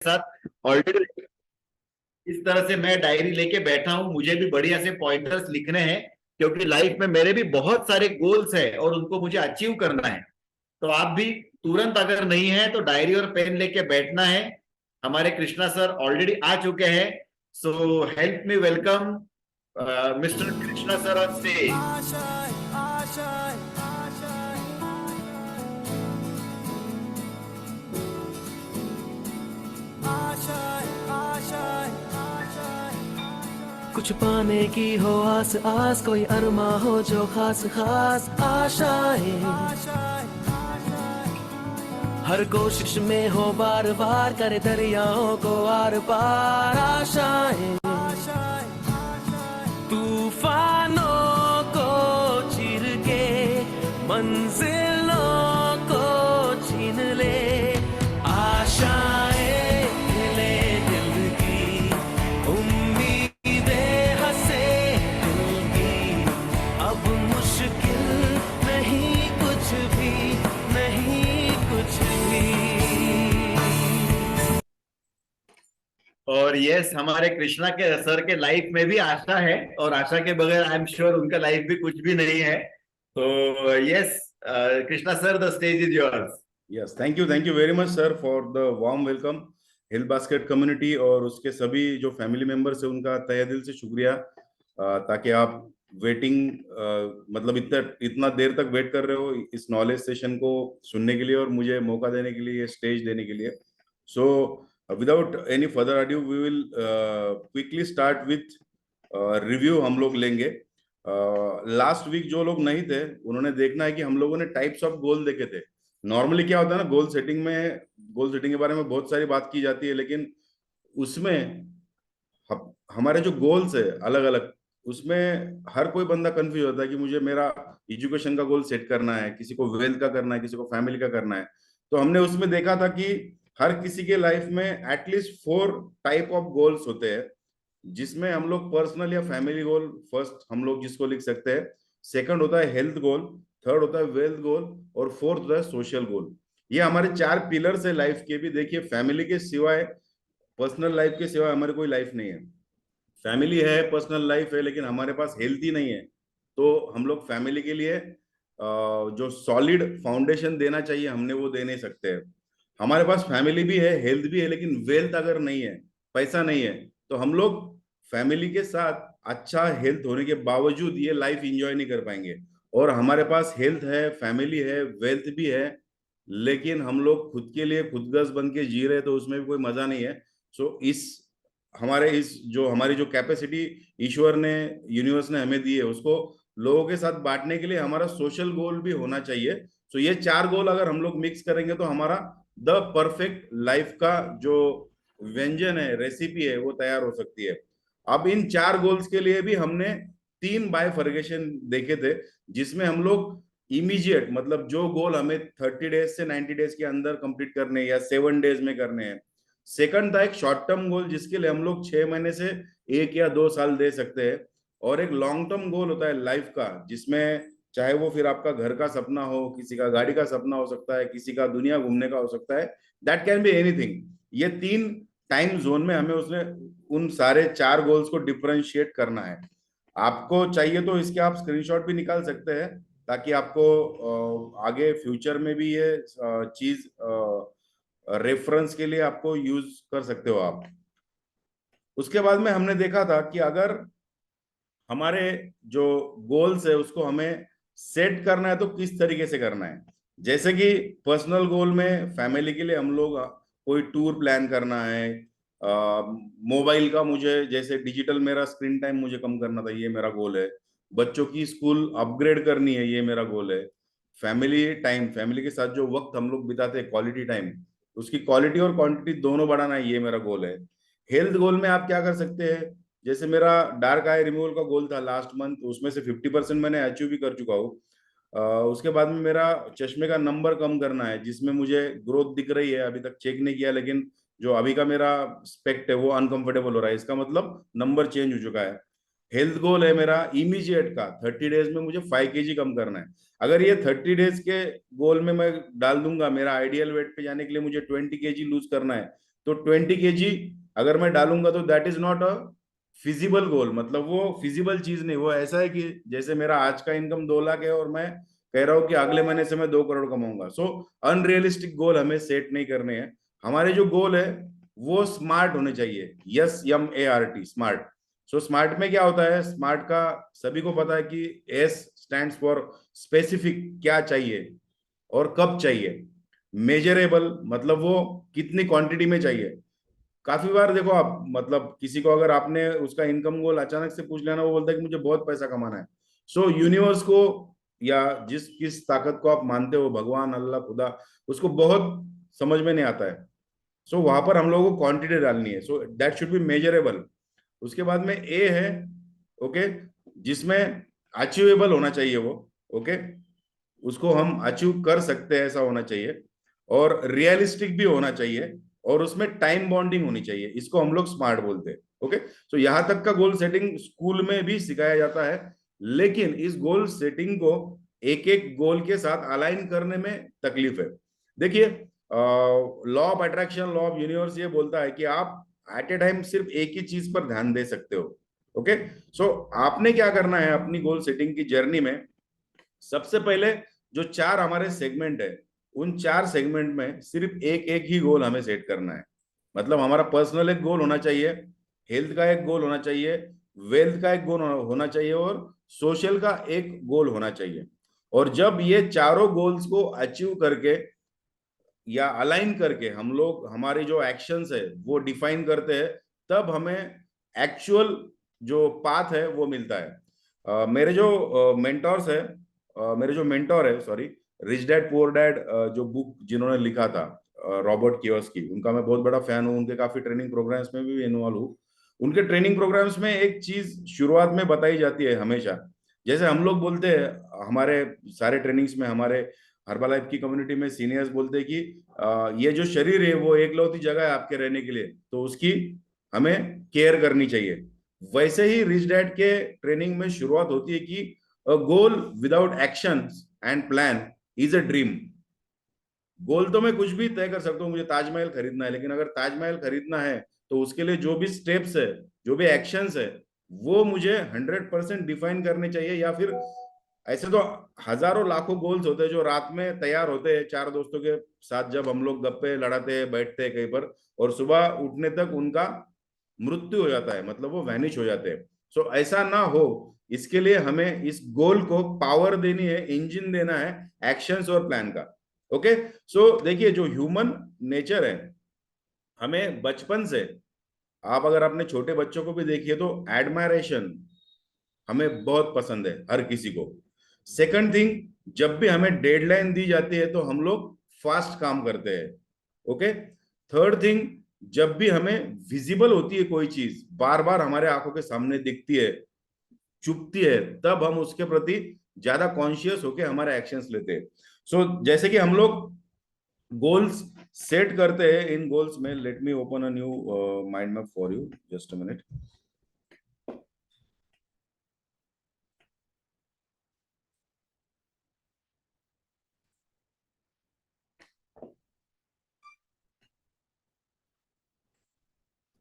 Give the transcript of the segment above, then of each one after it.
साथ ऑलरेडी इस तरह से मैं डायरी लेके बैठा हूं। मुझे भी बढ़िया से पॉइंटर्स लिखने हैं, क्योंकि लाइफ में मेरे भी बहुत सारे गोल्स हैं और उनको मुझे अचीव करना है। तो आप भी तुरंत अगर नहीं है तो डायरी और पेन लेके बैठना है। हमारे कृष्णा सर ऑलरेडी आ चुके हैं। So help me welcome mister Krishna sir on stage. कुछ पाने की हो आस आस, कोई अरमा हो जो खास खास आशाएं, हर कोशिश में हो बार बार, करे दरियाओं को आर पार आशाएं, तूफानों को चीर के मंजिलों को छीन ले, आशाएं खिले दिल की, उम्मीदें हंसे दिल की, अब मुश्किल नहीं कुछ भी, नहीं कुछ भी। और यस, हमारे कृष्णा के सर के लाइफ में भी आशा है, और आशा के बगैर आई एम श्योर उनका लाइफ भी कुछ भी नहीं है। तो yes Krishna sir, the stage is yours. Yes, thank you very much sir for the warm welcome. Hill basket community और उसके सभी जो फैमिली मेंबर्स है उनका तहे दिल से शुक्रिया, ताकि आप वेटिंग मतलब इतना इतना देर तक वेट कर रहे हो इस नॉलेज सेशन को सुनने के लिए और मुझे मौका देने के लिए, स्टेज देने के लिए। So without any further adieu we will quickly start with review हम लोग लेंगे। लास्ट वीक जो लोग नहीं थे उन्होंने देखना है कि हम लोगों ने टाइप्स ऑफ गोल देखे थे। नॉर्मली क्या होता है ना, गोल सेटिंग में, गोल सेटिंग के बारे में बहुत सारी बात की जाती है, लेकिन उसमें हमारे जो गोल्स है अलग अलग, उसमें हर कोई बंदा कंफ्यूज होता है कि मुझे मेरा एजुकेशन का गोल सेट करना है, किसी को वेल्थ का करना है, किसी को फैमिली का करना है। तो हमने उसमें देखा था कि हर किसी के लाइफ में एटलीस्ट 4 टाइप ऑफ गोल्स होते हैं, जिसमें हम लोग पर्सनल या फैमिली गोल फर्स्ट हम लोग जिसको लिख सकते हैं, सेकंड होता है हेल्थ गोल, थर्ड होता है वेल्थ गोल, और फोर्थ होता है सोशल गोल। ये हमारे 4 पिलर्स है लाइफ के भी। देखिए, फैमिली के सिवाय, पर्सनल लाइफ के सिवाय हमारी कोई लाइफ नहीं है। फैमिली है, पर्सनल लाइफ है, लेकिन हमारे पास हेल्थ ही नहीं है। तो हम लोग फैमिली के लिए जो सॉलिड फाउंडेशन देना चाहिए हमने वो दे नहीं सकते हैं। हमारे पास फैमिली भी है, हेल्थ भी है, लेकिन वेल्थ अगर नहीं है, पैसा नहीं है, तो हम लोग फैमिली के साथ अच्छा हेल्थ होने के बावजूद ये लाइफ एंजॉय नहीं कर पाएंगे। और हमारे पास हेल्थ है, फैमिली है, वेल्थ भी है, लेकिन हम लोग खुद के लिए खुदगर्ज बन के जी रहे, तो उसमें भी कोई मजा नहीं है। सो इस हमारे इस जो हमारी जो कैपेसिटी ईश्वर ने, यूनिवर्स ने हमें दी है, उसको लोगों के साथ बांटने के लिए हमारा सोशल गोल भी होना चाहिए। सो ये 4 गोल अगर हम लोग मिक्स करेंगे तो हमारा द परफेक्ट लाइफ का जो व्यंजन है, रेसिपी है, वो तैयार हो सकती है। अब इन 4 गोल्स के लिए भी हमने 3 बायफर्गेशन देखे थे, जिसमें हम लोग इमीडिएट, मतलब जो गोल हमें 30 डेज से 90 डेज के अंदर कंप्लीट करने हैं या 7 डेज में करने हैं। सेकंड था एक शॉर्ट टर्म गोल, जिसके लिए हम लोग 6 महीने से 1 या 2 साल दे सकते हैं। और एक लॉन्ग टर्म गोल होता है लाइफ का, जिसमें चाहे वो फिर आपका घर का सपना हो, किसी का गाड़ी का सपना हो सकता है, किसी का दुनिया घूमने का हो सकता है, दैट कैन बी एनीथिंग। ये 3 टाइम जोन में हमें उसने उन सारे 4 गोल्स को डिफरेंशिएट करना है। आपको चाहिए तो इसके आप स्क्रीनशॉट भी निकाल सकते हैं, ताकि आपको आगे फ्यूचर में भी ये चीज रेफरेंस के लिए आपको यूज कर सकते हो आप। उसके बाद में हमने देखा था कि अगर हमारे जो गोल्स है उसको हमें सेट करना है तो किस तरीके से करना है। जैसे कि पर्सनल गोल में फैमिली के लिए हम लोग कोई टूर प्लान करना है, मोबाइल का, मुझे जैसे डिजिटल मेरा स्क्रीन टाइम मुझे कम करना था, ये मेरा गोल है। बच्चों की स्कूल अपग्रेड करनी है, ये मेरा गोल है। फैमिली टाइम, फैमिली के साथ जो वक्त हम लोग बिताते हैं, क्वालिटी टाइम, उसकी क्वालिटी और क्वांटिटी दोनों बढ़ाना है, ये मेरा गोल है। हेल्थ गोल में आप क्या कर सकते हैं, जैसे मेरा डार्क आई रिमूवल का गोल था लास्ट मंथ, उसमें से 50% मैंने अचीव भी कर चुका हूँ। उसके बाद में मेरा चश्मे का नंबर कम करना है, जिसमें मुझे ग्रोथ दिख रही है, अभी तक चेक नहीं किया, लेकिन जो अभी का मेरा स्पेक्ट है वो अनकंफर्टेबल हो रहा है, इसका मतलब नंबर चेंज हो चुका है। हेल्थ गोल है मेरा इमीडिएट का, 30 डेज में मुझे 5 kg कम करना है। अगर ये 30 डेज के गोल में मैं डाल दूंगा, मेरा आइडियल वेट पे जाने के लिए मुझे 20 kg लूज करना है, तो 20 kg अगर मैं डालूंगा तो that is not a feasible goal, मतलब वो फिजिबल चीज नहीं। वो ऐसा है कि जैसे मेरा आज का इनकम 2 लाख है और मैं कह रहा हूं कि अगले महीने से मैं 2 करोड़ कमाऊंगा। सो अनरियलिस्टिक गोल हमें सेट नहीं करने हैं। हमारे जो गोल है वो स्मार्ट होने चाहिए, SMART, स्मार्ट। सो स्मार्ट में क्या होता है, स्मार्ट का सभी को पता है कि S स्टैंड्स फॉर स्पेसिफिक, क्या चाहिए और कब चाहिए। मेजरेबल मतलब वो कितनी क्वांटिटी में चाहिए। काफी बार देखो आप, मतलब किसी को अगर आपने उसका इनकम गोल अचानक से पूछ लेना, वो बोलता है कि मुझे बहुत पैसा कमाना है। सो यूनिवर्स को या जिस किस ताकत को आप मानते हो, भगवान, अल्लाह, खुदा, उसको बहुत समझ में नहीं आता है। सो वहां पर हम लोगों को क्वांटिटी डालनी है। So that should be measurable. उसके बाद में ए है, ओके, जिसमें अचीवेबल होना चाहिए वो, ओके, उसको हम अचीव कर सकते हैं ऐसा होना चाहिए, और रियलिस्टिक भी होना चाहिए, और उसमें टाइम बॉन्डिंग होनी चाहिए। इसको हम लोग स्मार्ट बोलते हैं। ओके, तो यहां तक का गोल सेटिंग स्कूल में भी सिखाया जाता है, लेकिन इस गोल सेटिंग को एक एक गोल के साथ अलाइन करने में तकलीफ है। देखिए, law of attraction, law of universe ये बोलता है कि आप एट ए टाइम सिर्फ एक ही चीज पर ध्यान दे सकते हो। ओके, सो आपने क्या करना है अपनी गोल सेटिंग की जर्नी में, सबसे पहले जो 4 हमारे सेगमेंट है, उन 4 सेगमेंट में सिर्फ एक एक ही गोल हमें सेट करना है। मतलब हमारा पर्सनल एक गोल होना चाहिए, हेल्थ का एक गोल होना चाहिए, वेल्थ का एक गोल होना चाहिए, और सोशल का एक गोल होना चाहिए। और जब ये चारों गोल्स को अचीव करके या अलाइन करके हम लोग हमारे जो एक्शंस है वो डिफाइन करते हैं, तब हमें एक्चुअल जो पाथ है वो मिलता है। मेरे जो मेंटोर्स है, मेरे जो मेंटोर है, sorry, rich dad poor dad, जो बुक जिन्होंने लिखा था, रॉबर्ट कियोसाकी, उनका मैं बहुत बड़ा फैन हूँ। उनके काफी ट्रेनिंग प्रोग्राम्स में भी इन्वॉल्व हूँ। उनके ट्रेनिंग प्रोग्राम्स में एक चीज शुरुआत में बताई जाती है हमेशा, जैसे हम लोग बोलते हैं हमारे सारे ट्रेनिंग्स में, हमारे हर्बलाइफ की कम्युनिटी में सीनियर्स बोलते हैं कि ये जो शरीर है वो एकलौती जगह है आपके रहने के लिए, तो उसकी हमें केयर करनी चाहिए। वैसे ही रिच डैड के ट्रेनिंग में शुरुआत होती है कि a goal without action and plan is a dream. Goal तो मैं कुछ भी तय कर सकता हूँ, मुझे ताजमहल खरीदना है, लेकिन अगर ताजमहल खरीदना है तो उसके लिए जो भी स्टेप्स है, जो भी एक्शंस है, वो मुझे 100% डिफाइन करने चाहिए। या फिर ऐसे तो हजारों लाखों गोल्स होते हैं जो रात में तैयार होते हैं 4 दोस्तों के साथ, जब हम लोग गप्पे लड़ाते हैं, बैठते हैं कहीं पर, और सुबह उठने तक उनका मृत्यु हो जाता है, मतलब वो वैनिश हो जाते हैं। सो ऐसा ना हो, इसके लिए हमें इस गोल को पावर देनी है, इंजन देना है एक्शंस और प्लान का। ओके, सो देखिए, जो ह्यूमन नेचर है, हमें बचपन से, आप अगर अपने छोटे बच्चों को भी देखिए तो एडमायरेशन हमें बहुत पसंद है, हर किसी को। सेकंड थिंग, जब भी हमें डेडलाइन दी जाती है तो हम लोग फास्ट काम करते हैं। ओके, थर्ड थिंग, जब भी हमें विजिबल होती है कोई चीज, बार बार हमारे आंखों के सामने दिखती है, चुभती है, तब हम उसके प्रति ज्यादा कॉन्शियस होकर हमारे एक्शंस लेते हैं। सो जैसे कि हम लोग गोल्स सेट करते हैं, इन गोल्स में let me open a new mind map for you, just a minute.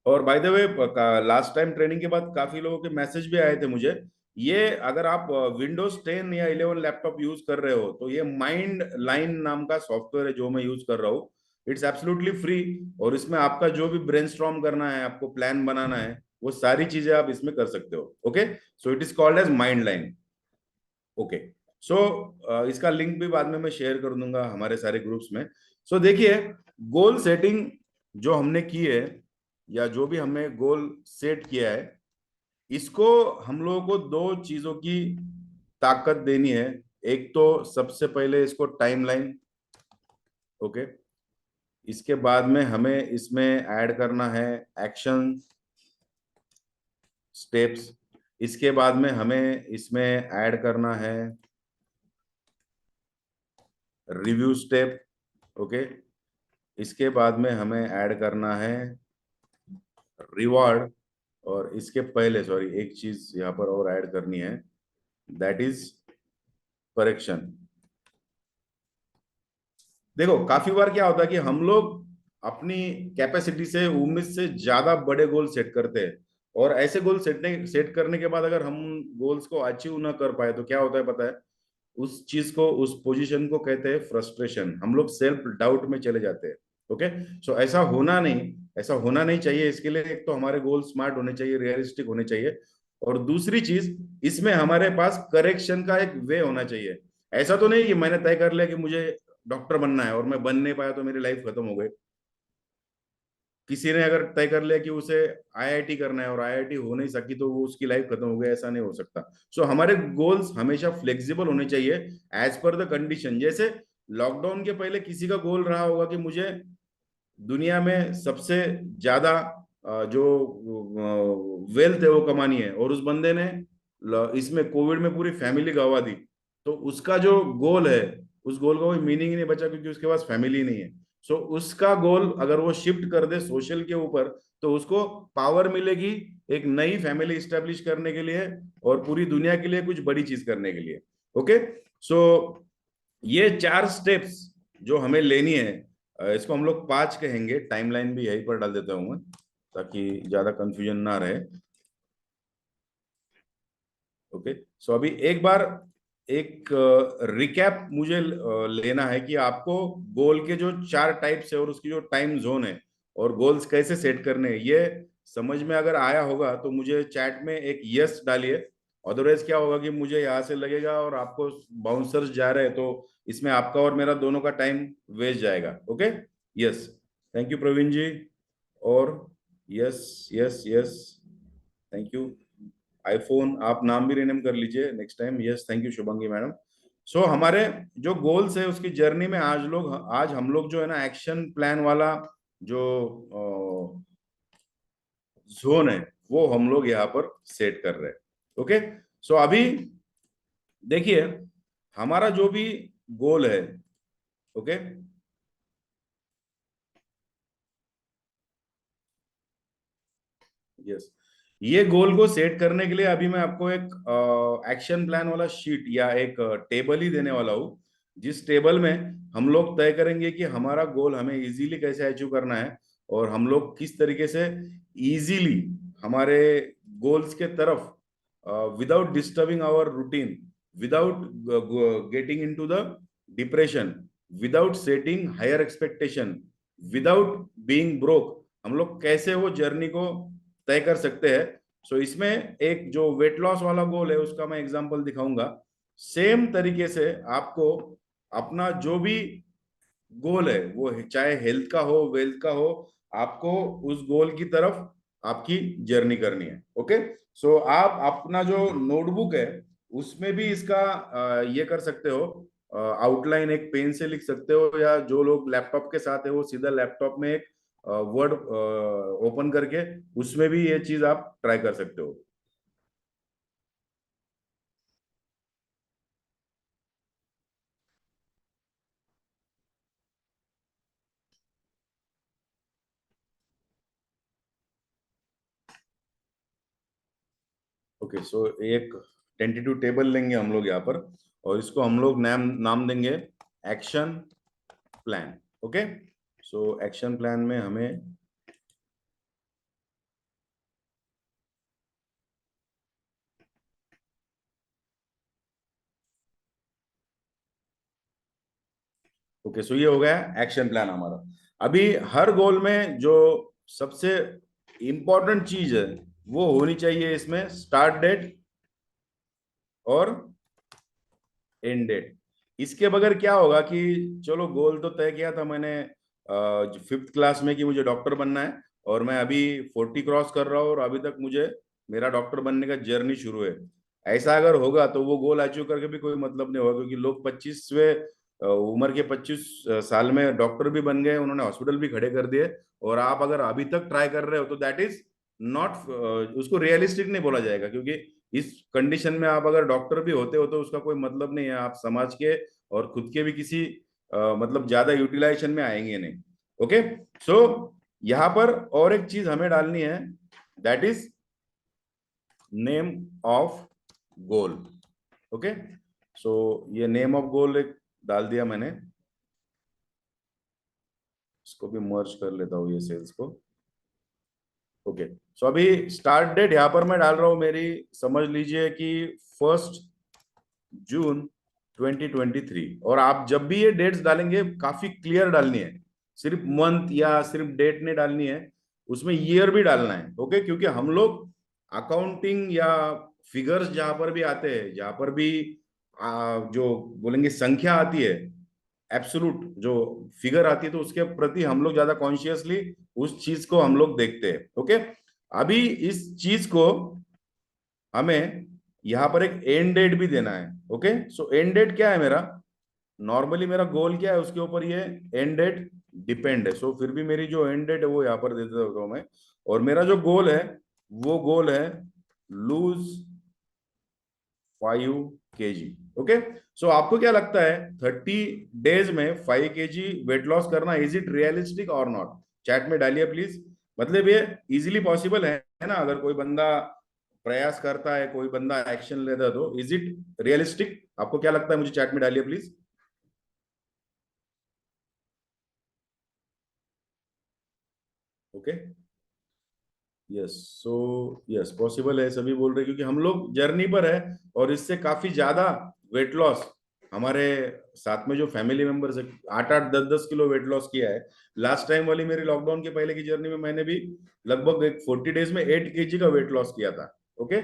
और by the way, last time training के बाद काफी लोगों के मैसेज भी आए थे मुझे। ये अगर आप विंडोज 10 या 11 लैपटॉप यूज कर रहे हो तो ये माइंड लाइन नाम का सॉफ्टवेयर है जो मैं यूज कर रहा हूँ। इट्स एब्सोल्युटली फ्री, और इसमें आपका जो भी ब्रेनस्टॉर्म करना है, आपको प्लान बनाना है, वो सारी चीजें आप इसमें कर सकते हो। Okay, so it is called as mind line. Okay, so इसका लिंक भी बाद में मैं शेयर कर दूंगा हमारे सारे ग्रुप्स में। सो देखिए, गोल सेटिंग जो हमने की है, या जो भी हमें गोल सेट किया है, इसको हम लोगों को 2 चीजों की ताकत देनी है। एक तो सबसे पहले इसको टाइमलाइन, ओके, इसके बाद में हमें इसमें ऐड करना है एक्शन स्टेप्स, इसके बाद में हमें इसमें ऐड करना है रिव्यू स्टेप, ओके, इसके बाद में हमें ऐड करना है रिवॉर्ड, और इसके पहले, सॉरी, एक चीज यहाँ पर और ऐड करनी है, दैट इज करेक्शन। देखो, काफी बार क्या होता है कि हम लोग अपनी कैपेसिटी से, उम्मीद से ज्यादा बड़े गोल सेट करते हैं। और ऐसे गोल सेट करने के बाद अगर हम गोल्स को अचीव ना कर पाए तो क्या होता है पता है? उस चीज को, उस पोजीशन को कहते हैं फ्रस्ट्रेशन। हम लोग सेल्फ डाउट में चले जाते हैं। ओके, सो ऐसा होना नहीं, ऐसा होना नहीं चाहिए। इसके लिए एक तो हमारे गोल स्मार्ट होने चाहिए, रियलिस्टिक होने चाहिए, और दूसरी चीज, इसमें हमारे पास करेक्शन का एक वे होना चाहिए। ऐसा तो नहीं कि मैंने तय कर लिया कि मुझे डॉक्टर बनना है और मैं बन नहीं पाया तो मेरी लाइफ खत्म हो गई। किसी ने अगर तय कर लिया कि उसे आईआईटी करना है और आईआईटी हो नहीं सकी तो वो उसकी लाइफ खत्म हो गई, ऐसा नहीं हो सकता। सो हमारे गोल्स हमेशा फ्लेक्सिबल होने चाहिए एज पर द कंडीशन। जैसे लॉकडाउन के पहले किसी का गोल रहा होगा कि मुझे दुनिया में सबसे ज्यादा जो वेल्थ है वो कमानी है, और उस बंदे ने इसमें कोविड में पूरी फैमिली गंवा दी, तो उसका जो गोल है, उस गोल का कोई मीनिंग ही नहीं बचा, क्योंकि उसके पास फैमिली नहीं है। सो उसका गोल अगर वो शिफ्ट कर दे सोशल के ऊपर, तो उसको पावर मिलेगी एक नई फैमिली स्टेब्लिश करने के लिए और पूरी दुनिया के लिए कुछ बड़ी चीज करने के लिए। ओके, सो ये 4 स्टेप्स जो हमें लेनी है, इसको हम लोग 5 कहेंगे। टाइमलाइन भी यहीं पर डाल देता हूँ मैं, ताकि ज्यादा कंफ्यूजन ना रहे। ओके, सो अभी एक बार एक रिकैप मुझे लेना है कि आपको गोल के जो 4 टाइप्स है और उसकी जो टाइम जोन है और गोल्स कैसे सेट करने हैं, ये समझ में अगर आया होगा तो मुझे चैट में एक यस डालिए। अदरवाइज क्या होगा कि मुझे यहाँ से लगेगा और आपको बाउंसर्स जा रहे हैं, तो इसमें आपका और मेरा दोनों का टाइम वेस्ट जाएगा। Okay, yes, thank you Praveen ji. और yes yes yes, thank you. IPhone आप नाम भी रिनेम कर लीजिए next time. Yes, thank you Shubhangi madam. So हमारे जो गोल्स है उसकी जर्नी में आज हम लोग जो है ना, एक्शन प्लान वाला जो जोन है वो हम लोग यहाँ पर सेट कर रहे हैं। ओके, सो अभी देखिए हमारा जो भी गोल है, ओके, यस, ये गोल को सेट करने के लिए अभी मैं आपको एक एक्शन प्लान वाला शीट या एक टेबल ही देने वाला हूँ, जिस टेबल में हम लोग तय करेंगे कि हमारा गोल हमें इजीली कैसे अचीव करना है और हम लोग किस तरीके से इजीली हमारे गोल्स के तरफ without disturbing our routine, without getting into the depression, without setting higher expectation, without being broke, हम लोग कैसे वो जर्नी को तय कर सकते हैं। सो इसमें एक जो वेट लॉस वाला गोल है उसका मैं एग्जांपल दिखाऊंगा। सेम तरीके से आपको अपना जो भी गोल है, वो चाहे हेल्थ का हो, वेल्थ का हो, आपको उस गोल की तरफ आपकी जर्नी करनी है। ओके, सो आप अपना जो नोटबुक है उसमें भी इसका ये कर सकते हो, आउटलाइन एक पेन से लिख सकते हो, या जो लोग लैपटॉप के साथ है वो सीधा लैपटॉप में एक वर्ड ओपन करके उसमें भी ये चीज आप ट्राई कर सकते हो। ओके, सो एक टेंटेटिव टेबल लेंगे हम लोग यहाँ पर, और इसको हम लोग नाम नाम देंगे action plan. Okay, so action plan में हमें ओके, सो ये हो गया एक्शन प्लान हमारा। अभी हर गोल में जो सबसे इंपॉर्टेंट चीज है वो होनी चाहिए इसमें स्टार्ट डेट और एंड डेट। इसके बगैर क्या होगा कि चलो गोल तो तय किया था मैंने 5th क्लास में कि मुझे डॉक्टर बनना है, और मैं अभी 40 क्रॉस कर रहा हूँ और अभी तक मुझे मेरा डॉक्टर बनने का जर्नी शुरू है। ऐसा अगर होगा तो वो गोल अचीव करके भी कोई मतलब नहीं होगा, क्योंकि लोग 25वें उम्र के 25 साल में डॉक्टर भी बन गए, उन्होंने हॉस्पिटल भी खड़े कर दिए, और आप अगर अभी तक ट्राई कर रहे हो तो दैट इज नॉट, उसको रियलिस्टिक नहीं बोला जाएगा। क्योंकि इस कंडीशन में आप अगर डॉक्टर भी होते हो तो उसका कोई मतलब नहीं है, आप समाज के और खुद के भी किसी मतलब ज्यादा यूटिलाइजेशन में आएंगे नहीं। ओके, सो यहां पर और एक चीज हमें डालनी है, that is name of goal. Okay, so ये नेम ऑफ गोल एक डाल दिया मैंने। इसको भी मर्ज कर लेता हूँ ये सेल्स को। ओके, सो अभी स्टार्ट डेट यहाँ पर मैं डाल रहा हूँ मेरी, समझ लीजिए कि 1 जून 2023। और आप जब भी ये डेट्स डालेंगे काफी क्लियर डालनी है, सिर्फ मंथ या सिर्फ डेट नहीं डालनी है, उसमें ईयर भी डालना है। ओके, क्योंकि हम लोग अकाउंटिंग या फिगर्स जहां पर भी आते हैं, जहां पर भी जो बोलेंगे संख्या आती है, एब्सोल्यूट जो फिगर आती है, तो उसके प्रति हम लोग ज्यादा कॉन्शियसली उस चीज को हम लोग देखते हैं। ओके, अभी इस चीज को हमें यहाँ पर एक एंड डेट भी देना है। ओके, सो एंड डेट क्या है मेरा, नॉर्मली मेरा गोल क्या है उसके ऊपर ये एंड डेट डिपेंड है। सो फिर भी मेरी जो एंड डेट है वो यहाँ पर दे देता हूँ मैं। और मेरा जो गोल है वो गोल है लूज 5 kg। ओके, सो आपको क्या लगता है 30 डेज में 5 kg वेट लॉस करना, इज इट रियलिस्टिक और नॉट? चैट में डालिए प्लीज। मतलब ये इजीली पॉसिबल है ना? अगर कोई बंदा प्रयास करता है, कोई बंदा एक्शन लेता है, तो इज इट रियलिस्टिक? आपको क्या लगता है, मुझे चैट में डालिए please. Okay, yes, so yes possible है, सभी बोल रहे हैं, क्योंकि हम लोग जर्नी पर है और इससे काफी ज्यादा वेट लॉस हमारे साथ में जो फैमिली मेंबर्स है, 8-8 10-10 किलो वेट लॉस किया है। लास्ट टाइम वाली मेरी लॉकडाउन के पहले की जर्नी में मैंने भी लगभग एक 40 डेज में 8 kg का वेट लॉस किया था। ओके,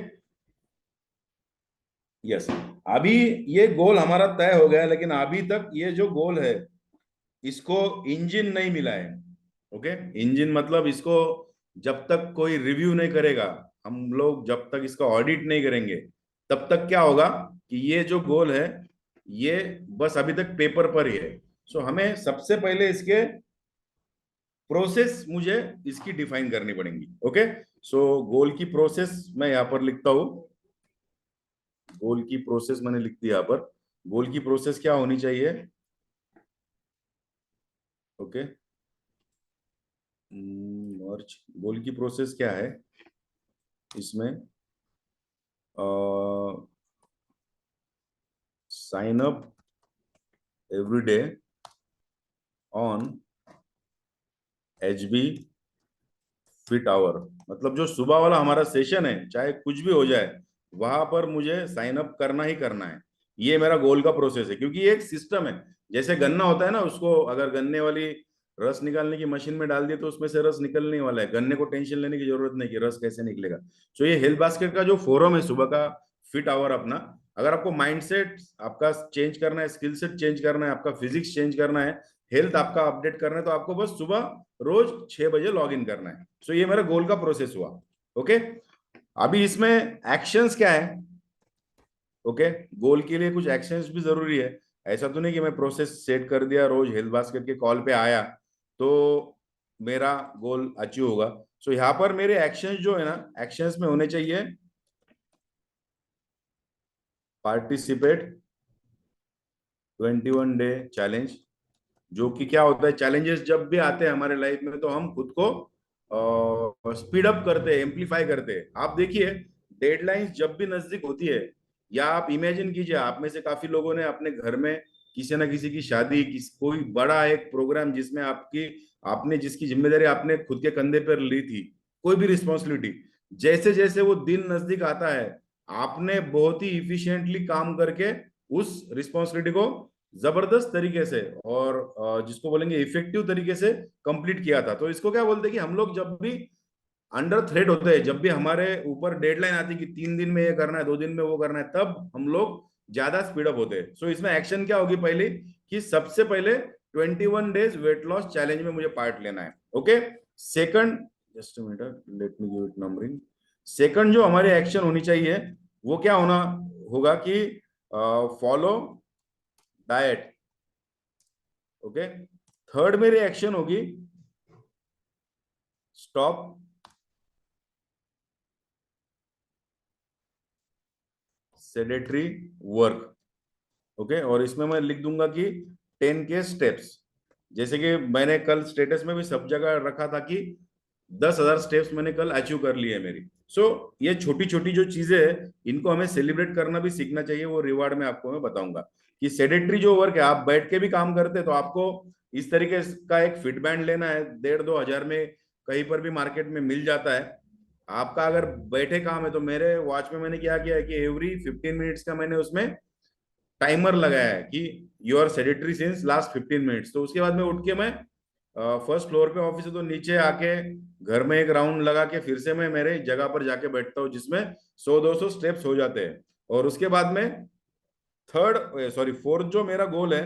यस, अभी ये गोल हमारा तय हो गया है, लेकिन अभी तक ये जो गोल है इसको इंजन नहीं मिला है। ओके, इंजन मतलब इसको जब तक कोई रिव्यू नहीं करेगा, हम लोग जब तक इसका ऑडिट नहीं करेंगे, तब तक क्या होगा कि ये जो गोल है ये बस अभी तक पेपर पर ही है। सो हमें सबसे पहले इसके प्रोसेस मुझे इसकी डिफाइन करनी पड़ेगी। ओके, सो गोल की प्रोसेस मैं यहाँ पर लिखता हूं। गोल की प्रोसेस मैंने लिख दी यहाँ पर। गोल की प्रोसेस क्या होनी चाहिए? ओके, मर्ज, गोल की प्रोसेस क्या है इसमें? Sign up every day on HB fit hour. मतलब जो सुबह वाला हमारा सेशन है, चाहे कुछ भी हो जाए, वहां पर मुझे साइन अप करना ही करना है। ये मेरा गोल का प्रोसेस है, क्योंकि ये एक सिस्टम है। जैसे गन्ना होता है ना, उसको अगर गन्ने वाली रस निकालने की मशीन में डाल दिए तो उसमें से रस निकलने वाला है, गन्ने को टेंशन लेने की जरूरत नहीं कि रस कैसे निकलेगा। सो ये हेल्थ बास्केट का जो फोरम है सुबह का फिट आवर अपना, अगर आपको माइंडसेट आपका चेंज करना है, स्किल सेट चेंज करना है, आपका फिजिक्स चेंज करना है, हेल्थ आपका अपडेट करना है, तो आपको बस सुबह रोज 6 बजे लॉग इन करना है। सो ये मेरा गोल का प्रोसेस हुआ। ओके, अभी इसमें एक्शंस क्या है? ओके, गोल के लिए कुछ एक्शंस भी जरूरी है। ऐसा तो नहीं कि मैं प्रोसेस सेट कर दिया, रोज हेल्थ बास्केट के कॉल पे आया तो मेरा गोल अचीव होगा। सो यहाँ पर मेरे एक्शंस जो है ना, एक्शंस में होने चाहिए पार्टिसिपेट 21 डे चैलेंज। जो कि क्या होता है, चैलेंजेस जब भी आते हैं हमारे लाइफ में तो हम खुद को स्पीड अप करते हैं, एम्पलीफाई करते हैं। आप देखिए, डेडलाइंस जब भी नजदीक होती है, या आप इमेजिन कीजिए, आप में से काफी लोगों ने अपने घर में किसी ना किसी की शादी, कोई बड़ा एक प्रोग्राम जिसमें आपने जिसकी जिम्मेदारी आपने खुद के कंधे पर ली थी, कोई भी रिस्पॉन्सिबिलिटी, जैसे जैसे वो दिन नजदीक आता है, आपने बहुत ही इफिशिएंटली काम करके उस रिस्पॉन्सिबिलिटी को जबरदस्त तरीके से और जिसको बोलेंगे इफेक्टिव तरीके से कंप्लीट किया था। तो इसको क्या बोलते हैं कि हम लोग जब भी अंडर थ्रेट होते हैं, जब भी हमारे ऊपर डेडलाइन आती है कि 3 दिन में ये करना है, 2 दिन में वो करना है, तब हम लोग ज्यादा स्पीडअप होते हैं। सो इसमें एक्शन क्या होगी पहले, कि सबसे पहले 21 डेज वेट लॉस चैलेंज में मुझे पार्ट लेना है। Okay, second, just a minute, let me give it numbering. Second जो हमारे एक्शन होनी चाहिए वो क्या होना होगा कि फॉलो डाइट। ओके, थर्ड मेरी एक्शन होगी स्टॉप सेडेटरी वर्क। ओके, और इसमें मैं लिख दूंगा कि 10 के स्टेप्स। जैसे कि मैंने कल स्टेटस में भी सब जगह रखा था कि 10,000 स्टेप्स मैंने कल अचीव कर लिए है मेरी। सो ये छोटी छोटी जो चीजें है इनको हमें सेलिब्रेट करना भी सीखना चाहिए। वो रिवार्ड में आपको मैं बताऊंगा कि सेडेंटरी जो वर्क है, आप बैठ के भी काम करते हैं तो आपको इस तरीके का एक फिट बैंड लेना है, 1,500-2,000 में कहीं पर भी मार्केट में मिल जाता है। आपका अगर बैठे काम है तो मेरे वॉच में मैंने क्या किया है कि एवरी 15 मिनट्स का मैंने उसमें टाइमर लगाया है कि you are sedentary since last 15 minutes. तो उसके बाद में उठ के मैं फर्स्ट फ्लोर पे ऑफिस है तो नीचे आके घर में एक राउंड लगा के फिर से मैं मेरे जगह पर जाके बैठता हूँ, जिसमें 100-200 स्टेप्स हो जाते हैं। और उसके बाद में फोर्थ जो मेरा गोल है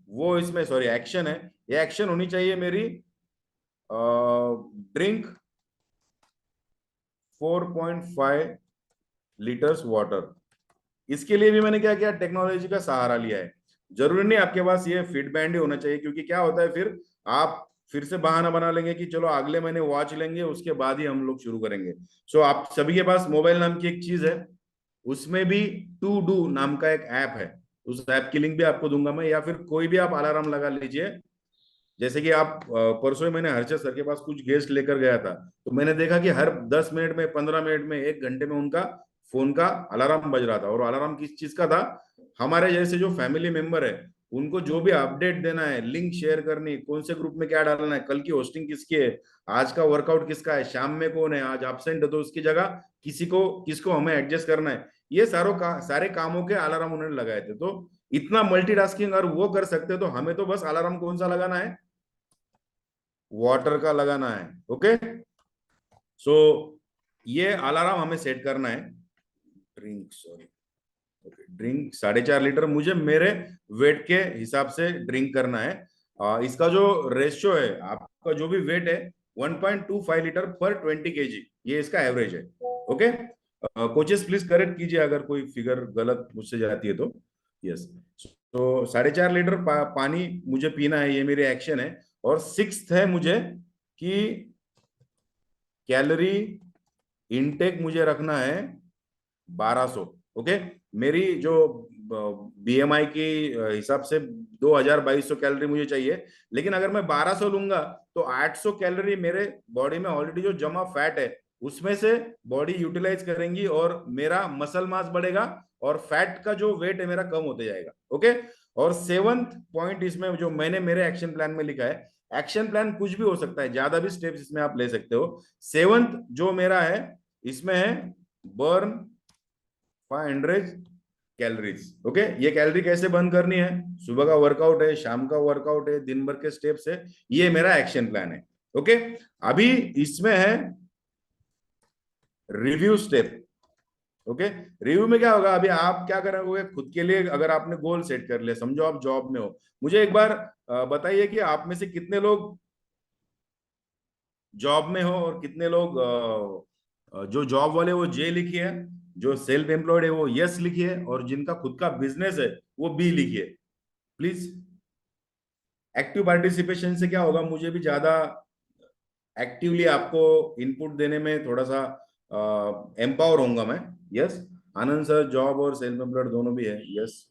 वो इसमें एक्शन है। ये एक्शन होनी चाहिए मेरी, ड्रिंक 4.5 लीटर्स वाटर। इसके लिए भी मैंने क्या किया, टेक्नोलॉजी का सहारा लिया है। जरूरी नहीं आपके पास ये फिट बैंड ही होना चाहिए, क्योंकि क्या होता है फिर आप फिर से बहाना बना लेंगे कि चलो अगले महीने वॉच लेंगे उसके बाद ही हम लोग शुरू करेंगे। सो आप सभी के पास मोबाइल नाम की एक चीज है, उसमें भी टू डू नाम का एक ऐप है। उस ऐप की लिंक भी आपको दूंगा मैं, या फिर कोई भी आप अलार्म लगा लीजिए। जैसे कि आप परसों ही मैंने हर्षद सर के पास कुछ गेस्ट लेकर गया था, तो मैंने देखा कि हर 10 मिनट में, 15 मिनट में, 1 घंटे में उनका फोन का अलार्म बज रहा था। और अलार्म किस चीज का था, हमारे जैसे जो फैमिली मेंबर है उनको जो भी अपडेट देना है, लिंक शेयर करनी, कौन से ग्रुप में क्या डालना है, कल की होस्टिंग किसकी है, आज का वर्कआउट किसका है, शाम में कौन है, आज एब्सेंट है तो उसकी जगह किसको हमें एडजस्ट करना है, ये सारे कामों के अलार्म उन्होंने लगाए थे। तो इतना मल्टीटास्किंग अगर वो कर सकते तो हमें तो बस अलार्म कौन सा लगाना है, वाटर का लगाना है। ओके, सो ये अलार्म हमें सेट करना है। ड्रिंक 4.5 लीटर मुझे मेरे वेट के हिसाब से ड्रिंक करना है। इसका जो रेशियो है, आपका जो भी वेट है, 1.25 लीटर पर 20 kg, ये इसका एवरेज है। ओके, कोचेस प्लीज करेक्ट कीजिए अगर कोई फिगर गलत मुझसे जाती है तो। यस, तो 4.5 लीटर पानी मुझे पीना है, ये मेरी एक्शन है। और सिक्स्थ है मुझे कि कैलोरी इनटेक मुझे रखना है 1200। ओके, मेरी जो बीएमआई की हिसाब से 2200 कैलोरी मुझे चाहिए, लेकिन अगर मैं 1200 लूंगा तो 800 कैलोरी मेरे बॉडी में ऑलरेडी जो जमा फैट है उसमें से बॉडी यूटिलाइज करेंगी और मेरा मसल मास बढ़ेगा और फैट का जो वेट है मेरा कम होते जाएगा। ओके, और सेवंथ पॉइंट इसमें जो मैंने मेरे एक्शन प्लान में लिखा है, एक्शन प्लान कुछ भी हो सकता है, ज्यादा भी स्टेप्स इसमें आप ले सकते हो। सेवंथ जो मेरा है इसमें है बर्न 500 कैलोरीज। ओके, ये कैलोरी कैसे बर्न करनी है, सुबह का वर्कआउट है, शाम का वर्कआउट है, दिन भर के स्टेप्स है, ये मेरा एक्शन प्लान है। ओके, अभी इसमें है रिव्यू स्टेप। ओके, रिव्यू में क्या होगा, अभी आप क्या करोगे खुद के लिए, अगर आपने गोल सेट कर लिया, समझो आप जॉब में हो, मुझे एक बार बताइए कि आप में से कितने लोग जॉब में हो और कितने लोग जो जॉब वाले वो जे लिखिए, जो सेल्फ एम्प्लॉयड है वो यस लिखिए, और जिनका खुद का बिजनेस है वो बी लिखिए प्लीज। एक्टिव पार्टिसिपेशन से क्या होगा, मुझे भी ज्यादा एक्टिवली आपको इनपुट देने में थोड़ा सा एम्पावर होऊंगा मैं। यस, आनंद सर जॉब और सेल्फ एम्प्लॉयड दोनों भी है। यस,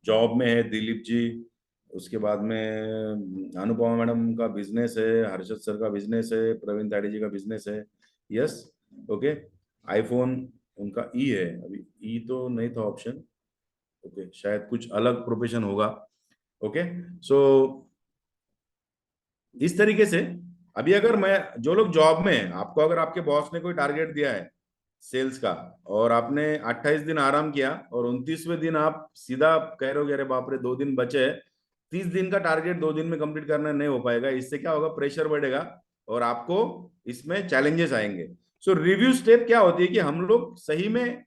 जॉब में है दिलीप जी, उसके बाद में अनुपमा मैडम का बिजनेस है, हर्षद सर का बिजनेस है, प्रवीण ताड़ी जी का बिजनेस है। यस, ओके, आईफोन उनका ई है, अभी ई तो नहीं था ऑप्शन। ओके, शायद कुछ अलग प्रोफेशन होगा। ओके, सो इस तरीके से अभी अगर मैं, जो लोग जॉब में है, आपको अगर आपके बॉस ने कोई टारगेट दिया है सेल्स का और आपने 28 दिन आराम किया और 29वें दिन आप सीधा कह रहे हो कि अरे बाप रे 2 दिन बचे हैं, 30 दिन का टारगेट 2 दिन में कंप्लीट करना नहीं हो पाएगा। इससे क्या होगा, प्रेशर बढ़ेगा और आपको इसमें चैलेंजेस आएंगे। सो रिव्यू स्टेप क्या होती है कि हम लोग सही में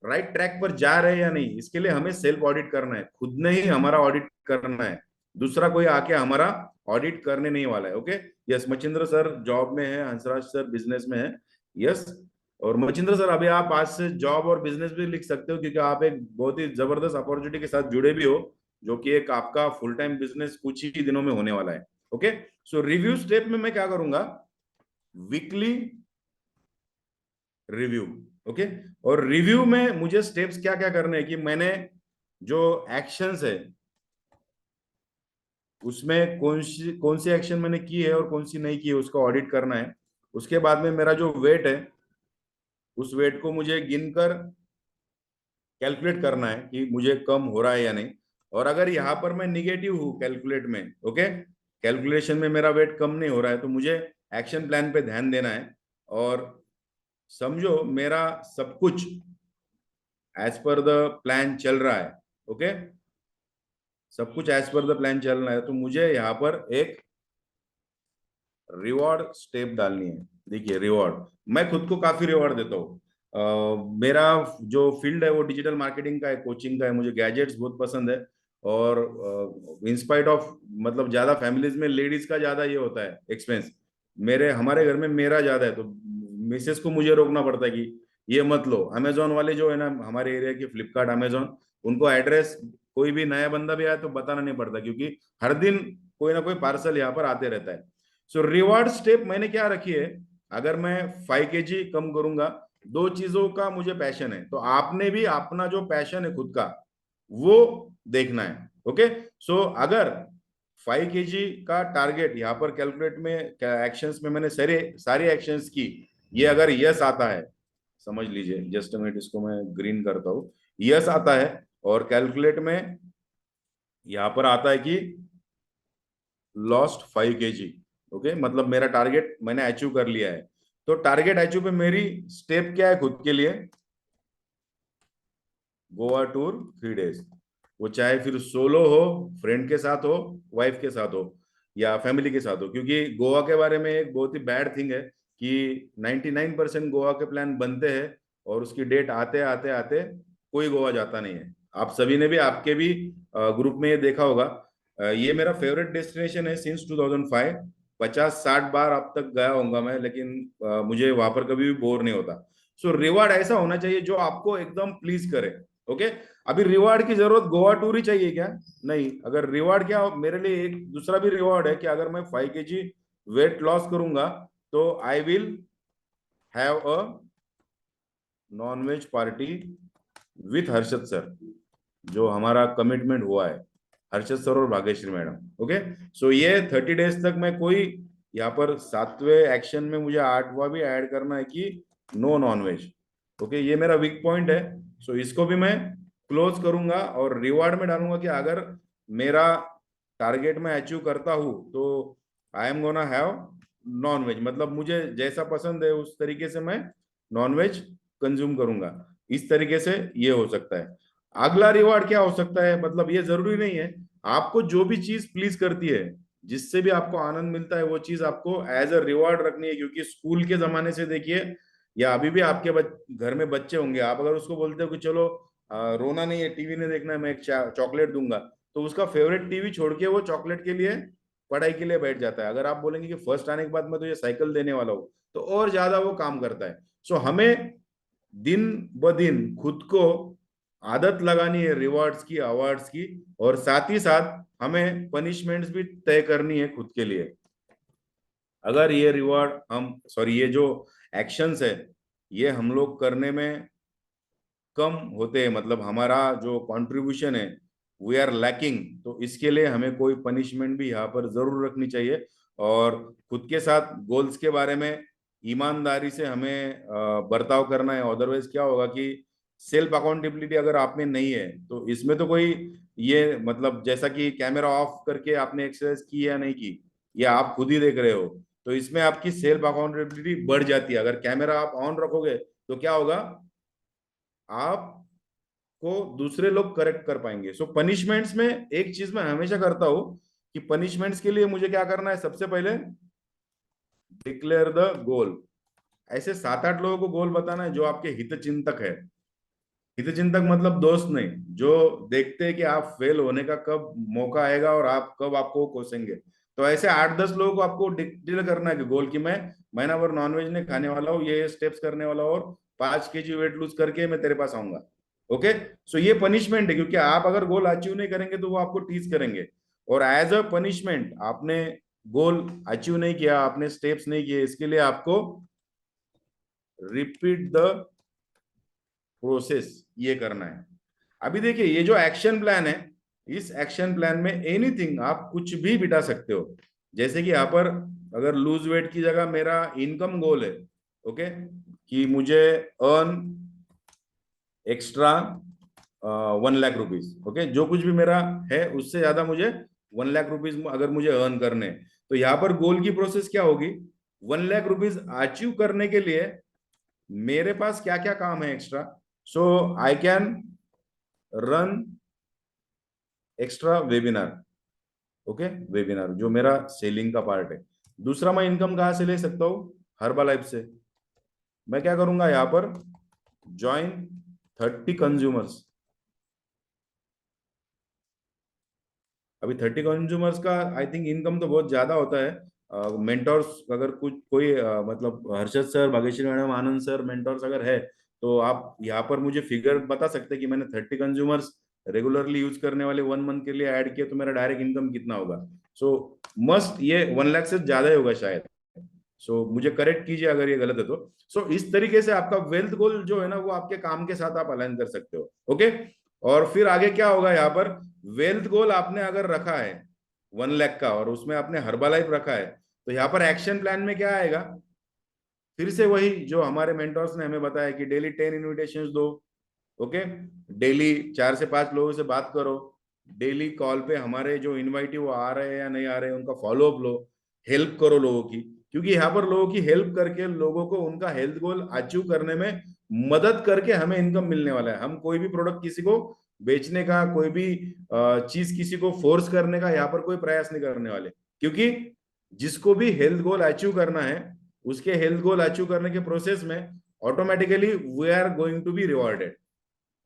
राइट ट्रैक पर जा रहे हैं या नहीं, इसके लिए हमें सेल्फ ऑडिट करना है, खुद ने ही हमारा ऑडिट करना है, दूसरा कोई आके हमारा ऑडिट करने नहीं वाला है। Okay, yes, Machindra sir job में है, हंसराज सर बिजनेस में है। यस, और मचिंद्र सर अभी आप आज से जॉब और बिजनेस भी लिख सकते हो, क्योंकि आप एक बहुत ही जबरदस्त अपॉर्चुनिटी के साथ जुड़े भी हो, जो कि एक आपका फुल टाइम बिजनेस कुछ ही दिनों में होने वाला है। ओके, सो रिव्यू स्टेप में मैं क्या करूंगा, वीकली रिव्यू। ओके, और रिव्यू में मुझे स्टेप्स क्या क्या करने हैं कि मैंने जो एक्शंस है उसमें कौन सी एक्शन मैंने की है और कौन सी नहीं की है उसका ऑडिट करना है। उसके बाद में मेरा जो वेट है उस वेट को मुझे गिनकर कैलकुलेट करना है कि मुझे कम हो रहा है या नहीं। और अगर यहाँ पर मैं निगेटिव हूँ कैलकुलेट में, ओके, कैलकुलेशन में मेरा वेट कम नहीं हो रहा है, तो मुझे एक्शन प्लान पे ध्यान देना है। और समझो मेरा सब कुछ एज पर द प्लान चल रहा है, ओके, सब कुछ एज पर द प्लान चल रहा है, तो मुझे यहाँ पर एक रिवॉर्ड स्टेप डालनी है। देखिए रिवॉर्ड, मैं खुद को काफी रिवॉर्ड देता हूँ। मेरा जो फील्ड है वो डिजिटल मार्केटिंग का है, कोचिंग का है, मुझे गैजेट्स बहुत पसंद है। और इंस्पाइट ऑफ मतलब ज्यादा फैमिलीज में लेडीज का ज्यादा ये होता है एक्सपेंस, मेरे हमारे घर में मेरा ज्यादा है, तो मिसेस को मुझे रोकना पड़ता है कि ये मत लो। अमेजोन वाले जो है ना हमारे एरिया के, फ्लिपकार्ट, अमेजोन, उनको एड्रेस कोई भी नया बंदा भी आया तो बताना नहीं पड़ता, क्योंकि हर दिन कोई ना कोई पार्सल यहाँ पर आते रहता है। सो रिवार्ड स्टेप मैंने क्या रखी है, अगर मैं 5 kg कम करूंगा, दो चीजों का मुझे पैशन है, तो आपने भी अपना जो पैशन है खुद का वो देखना है, ओके। सो अगर 5 kg का टारगेट यहाँ पर कैलकुलेट में एक्शंस में मैंने सारे सारी एक्शंस की, ये अगर यस आता है, समझ लीजिए, जस्ट मिनट इसको मैं ग्रीन करता हूँ, यस आता है और कैलकुलेट में यहाँ पर आता है कि लॉस्ट 5 kg, ओके, मतलब मेरा टारगेट मैंने अचीव कर लिया है। तो टारगेट अचीव पे मेरी स्टेप क्या है खुद के लिए, गोवा टूर 3 days, वो चाहे फिर सोलो हो, फ्रेंड के साथ हो, वाइफ के साथ हो, या फैमिली के साथ हो। क्योंकि गोवा के बारे में एक बहुत ही बैड थिंग है कि 99% गोवा के प्लान बनते हैं और उसकी डेट आते आते आते कोई गोवा जाता नहीं है। आप सभी ने भी, आपके भी ग्रुप में ये देखा होगा। ये मेरा फेवरेट डेस्टिनेशन है सिंस 2005, 50-60 बार अब तक गया होऊंगा मैं, लेकिन मुझे वहां पर कभी भी बोर नहीं होता। सो रिवार्ड ऐसा होना चाहिए जो आपको एकदम प्लीज करे, ओके। अभी रिवार्ड की जरूरत गोवा टूर ही चाहिए क्या? नहीं, अगर रिवार्ड क्या, मेरे लिए एक दूसरा भी रिवार्ड है कि अगर मैं 5 kg वेट लॉस करूंगा तो I will have a non veg party with Harshad sir, जो हमारा कमिटमेंट हुआ है, हर्षद सर और भाग्यश्री मैडम, ओके। सो ये 30 days तक मैं कोई, यहाँ पर 7वें एक्शन में मुझे 8वां भी ऐड करना है कि नो नॉन वेज, ओके, ये मेरा वीक पॉइंट है। सो इसको भी मैं क्लोज करूंगा और रिवार्ड में डालूंगा कि अगर मेरा टारगेट में अचीव करता हूं तो I am gonna have non veg, मतलब मुझे जैसा पसंद है उस तरीके से मैं नॉन वेज कंज्यूम करूंगा। इस तरीके से ये हो सकता है। अगला रिवार्ड क्या हो सकता है, मतलब ये जरूरी नहीं है, आपको जो भी चीज प्लीज करती है, जिससे भी आपको आनंद मिलता है, वो चीज आपको एज अ रिवार्ड रखनी है। क्योंकि स्कूल के जमाने से देखिए, या अभी भी आपके घर में बच्चे होंगे, आप अगर उसको बोलते हो कि चलो रोना नहीं है, टीवी नहीं देखना है, मैं एक चॉकलेट दूंगा, तो उसका फेवरेट टीवी छोड़ के वो चॉकलेट के लिए, पढ़ाई के लिए बैठ जाता है। अगर आप बोलेंगे कि फर्स्ट आने के बाद मैं तो ये साइकिल देने वाला हूँ, तो और ज्यादा वो काम करता है। सो हमें दिन ब दिन खुद को आदत लगानी है रिवॉर्ड्स की, अवार्ड्स की, और साथ ही साथ हमें पनिशमेंट्स भी तय करनी है खुद के लिए। अगर ये रिवॉर्ड हम, सॉरी, ये जो एक्शंस है ये हम लोग करने में कम होते हैं, मतलब हमारा जो कंट्रीब्यूशन है वी आर लैकिंग, तो इसके लिए हमें कोई पनिशमेंट भी यहाँ पर जरूर रखनी चाहिए। और खुद के साथ गोल्स के बारे में ईमानदारी से हमें बर्ताव करना है। अदरवाइज क्या होगा कि सेल्फ अकाउंटेबिलिटी अगर आप में नहीं है तो इसमें तो कोई, ये मतलब जैसा कि कैमरा ऑफ करके आपने एक्सरसाइज की या नहीं की, ये आप खुद ही देख रहे हो, तो इसमें आपकी सेल्फ अकाउंटेबिलिटी बढ़ जाती है। अगर कैमरा आप ऑन रखोगे तो क्या होगा, आपको दूसरे लोग करेक्ट कर पाएंगे। सो पनिशमेंट्स में एक चीज मैं हमेशा करता हूं कि पनिशमेंट्स के लिए मुझे क्या करना है, सबसे पहले डिक्लेयर द गोल। ऐसे 7-8 लोगों को गोल बताना है जो आपके हित चिंतक है। हित चिंतक मतलब दोस्त नहीं, जो देखते हैं कि आप फेल होने का कब मौका आएगा और आप कब आपको कोसेंगे। तो ऐसे 8-10 लोगों को आपको डिक्लेयर करना है कि गोल, की मैं महीना भर नॉनवेज नहीं खाने वाला हूँ, ये स्टेप्स करने वाला हूँ, और 5 kg वेट लूज करके मैं तेरे पास आऊंगा, ओके। सो ये पनिशमेंट है, क्योंकि आप अगर गोल अचीव नहीं करेंगे तो वो आपको टीज करेंगे, और एज अ पनिशमेंट आपने गोल अचीव नहीं किया, आपने स्टेप्स नहीं किए, इसके लिए आपको रिपीट द प्रोसेस ये करना है। अभी देखिए ये जो एक्शन प्लान है इस एक्शन प्लान में एनीथिंग आप कुछ भी बिठा सकते हो। जैसे कि यहाँ पर अगर लूज वेट की जगह मेरा इनकम गोल है, ओके, कि मुझे earn extra 1 lakh rupees, okay, जो कुछ भी मेरा है उससे ज्यादा मुझे 1 लाख रुपीज अगर मुझे अर्न करने हैं, तो यहाँ पर गोल की प्रोसेस क्या होगी, 1 लाख रुपीज अचीव करने के लिए मेरे पास क्या क्या काम है extra. So I can run extra webinar, okay, webinar जो मेरा सेलिंग का पार्ट है। दूसरा, मैं इनकम कहाँ से ले सकता हूँ, हर्बलाइफ से। मैं क्या करूंगा यहाँ पर, ज्वाइन 30 कंज्यूमर्स। अभी 30 कंज्यूमर्स का आई थिंक इनकम तो बहुत ज्यादा होता है। मेंटोर्स अगर कुछ कोई मतलब हर्षद सर, भाग्यश्री मैडम, आनंद सर मेंटोर्स अगर है, तो आप यहाँ पर मुझे फिगर बता सकते हैं कि मैंने 30 कंज्यूमर्स रेगुलरली यूज करने वाले 1 मंथ के लिए ऐड किए तो मेरा डायरेक्ट इनकम कितना होगा। सो मस्ट ये 1 लाख से ज्यादा ही होगा शायद। सो मुझे करेक्ट कीजिए अगर ये गलत है तो। सो इस तरीके से आपका वेल्थ गोल जो है ना, वो आपके काम के साथ आप अलाइन कर सकते हो, ओके। और फिर आगे क्या होगा यहाँ पर, वेल्थ गोल आपने अगर रखा है 1 लाख का और उसमें आपने हर्बलाइफ रखा है, तो यहाँ पर एक्शन प्लान में क्या आएगा, फिर से वही जो हमारे मेंटर्स ने हमें बताया कि डेली 10 इन्विटेशंस दो, ओके, डेली 4 से 5 लोगों से बात करो, डेली कॉल पे हमारे जो इनवाइटी वो आ रहे हैं या नहीं आ रहे हैं उनका फॉलोअप लो, हेल्प करो लोगों की, क्योंकि यहाँ पर लोगों की हेल्प करके लोगों को उनका हेल्थ गोल अचीव करने में मदद करके हमें इनकम मिलने वाला है। हम कोई भी प्रोडक्ट किसी को बेचने का, कोई भी चीज किसी को फोर्स करने का यहाँ पर कोई प्रयास नहीं करने वाले, क्योंकि जिसको भी हेल्थ गोल अचीव करना है उसके हेल्थ गोल अचीव करने के प्रोसेस में automatically we are going to be rewarded,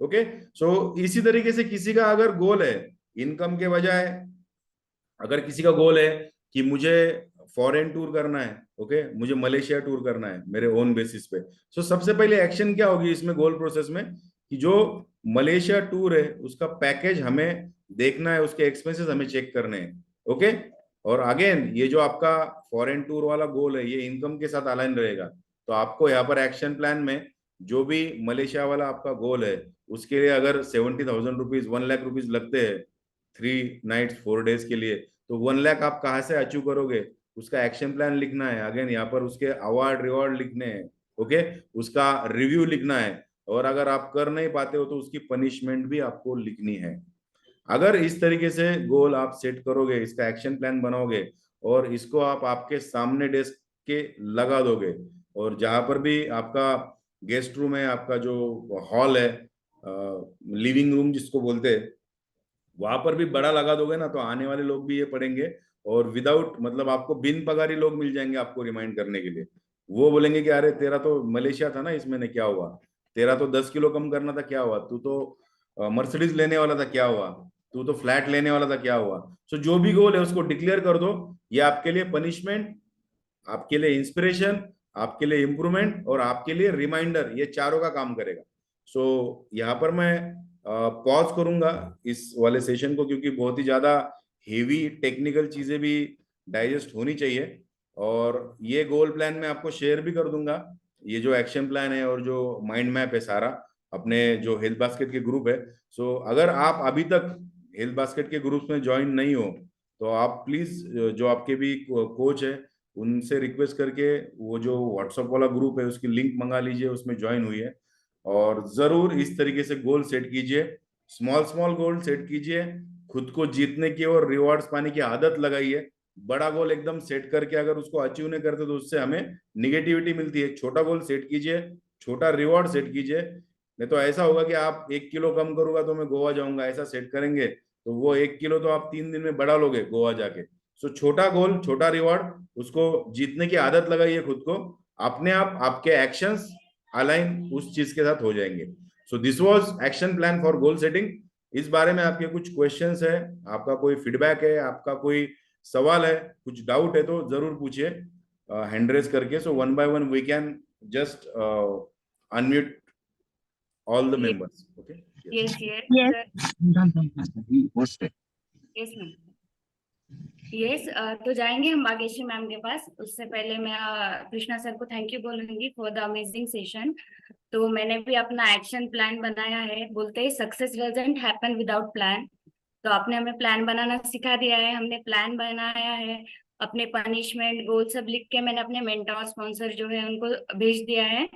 okay. So इसी तरीके से किसी का अगर गोल है इनकम के बजाय, अगर किसी का गोल है कि मुझे फॉरेन टूर करना है, ओके, मुझे मलेशिया टूर करना है मेरे ओन बेसिस पे, सो सबसे पहले एक्शन क्या होगी इसमें गोल प्रोसेस में, कि जो मलेशिया टूर है उसका पैकेज हमें देखना है, उसके एक्सपेंसेस हमें चेक करने हैं, ओके। और अगेन ये जो आपका फॉरेन टूर वाला गोल है ये इनकम के साथ अलाइन रहेगा, तो आपको यहाँ पर एक्शन प्लान में जो भी मलेशिया वाला आपका गोल है उसके लिए अगर 70,000 रुपीज 1 लाख रुपीज लगते हैं 3 नाइट्स 4 डेज के लिए, तो 1 लाख आप कहाँ से अचीव करोगे, उसका एक्शन प्लान लिखना है। अगेन यहाँ पर उसके अवार्ड रिवॉर्ड लिखने हैं, ओके, उसका रिव्यू लिखना है, और अगर आप कर नहीं पाते हो तो उसकी पनिशमेंट भी आपको लिखनी है। अगर इस तरीके से गोल आप सेट करोगे, इसका एक्शन प्लान बनाओगे और इसको आप आपके सामने डेस्क के लगा दोगे, और जहां पर भी आपका गेस्ट रूम है, आपका जो हॉल है, लिविंग रूम जिसको बोलते हैं, वहां पर भी बड़ा लगा दोगे ना, तो आने वाले लोग भी ये पढ़ेंगे, और विदाउट मतलब आपको बिन पगारी लोग मिल जाएंगे आपको रिमाइंड करने के लिए। वो बोलेंगे कि अरे तेरा तो मलेशिया था ना, इसमें ने क्या हुआ, तेरा तो 10 किलो कम करना था, क्या हुआ, तू तो मर्सिडीज लेने वाला था, क्या हुआ, तू तो फ्लैट लेने वाला था, क्या हुआ। सो जो भी गोल है उसको डिक्लेयर कर दो। ये आपके लिए पनिशमेंट, आपके लिए इंस्पिरेशन, आपके लिए इंप्रूवमेंट और आपके लिए रिमाइंडर, ये चारों का काम करेगा। सो यहाँ पर मैं पॉज करूंगा इस वाले सेशन को, क्योंकि बहुत ही ज्यादा हेवी टेक्निकल चीजें भी डाइजेस्ट होनी चाहिए, और ये गोल प्लान मैं आपको शेयर भी कर दूंगा, ये जो एक्शन प्लान है और जो माइंड मैप है सारा, अपने जो हेल्थ बास्केट के ग्रुप है। सो अगर आप अभी तक हेल्थ बास्केट के ग्रुप में ज्वाइन नहीं हो, तो आप प्लीज जो आपके भी कोच है उनसे रिक्वेस्ट करके वो जो व्हाट्सएप वाला ग्रुप है उसकी लिंक मंगा लीजिए, उसमें ज्वाइन हुई है, और जरूर इस तरीके से गोल सेट कीजिए, स्मॉल स्मॉल गोल सेट कीजिए, खुद को जीतने की और रिवॉर्ड्स पाने की आदत लगाइए। बड़ा गोल एकदम सेट करके अगर उसको अचीव नहीं करते तो उससे हमें निगेटिविटी मिलती है। छोटा गोल सेट कीजिए, छोटा रिवॉर्ड सेट कीजिए, नहीं तो ऐसा होगा कि आप 1 किलो कम करूंगा तो मैं गोवा जाऊंगा, ऐसा सेट करेंगे तो वो 1 किलो तो आप 3 दिन में बढ़ा लोगे गोवा जाके। सो छोटा गोल छोटा रिवॉर्ड, उसको जीतने की आदत लगाइए खुद को, अपने आप आपके एक्शंस अलाइन उस चीज के साथ हो जाएंगे। So this was action plan for goal setting. इस बारे में आपके कुछ क्वेश्चंस है, आपका कोई फीडबैक है, आपका कोई सवाल है, कुछ डाउट है तो जरूर पूछिए हैंड रेज करके। So one by one we can just unmute all the members, okay. Yes, yes, Yes. sir. Yes, ma'am. Yes, तो जाएंगे हम भाग्यश्री मैम के पास। उससे पहले मैं कृष्णा सर को थैंक यू बोलूंगी फॉर द अमेजिंग सेशन। तो मैंने भी अपना एक्शन प्लान बनाया है, बोलते हैं success doesn't happen without plan. तो आपने हमें प्लान बनाना सिखा दिया है, हमने प्लान बनाया है, अपने पनिशमेंट गोल सब लिख के मैंने अपने मेंटर स्पॉन्सर जो है उनको भेज दिया है।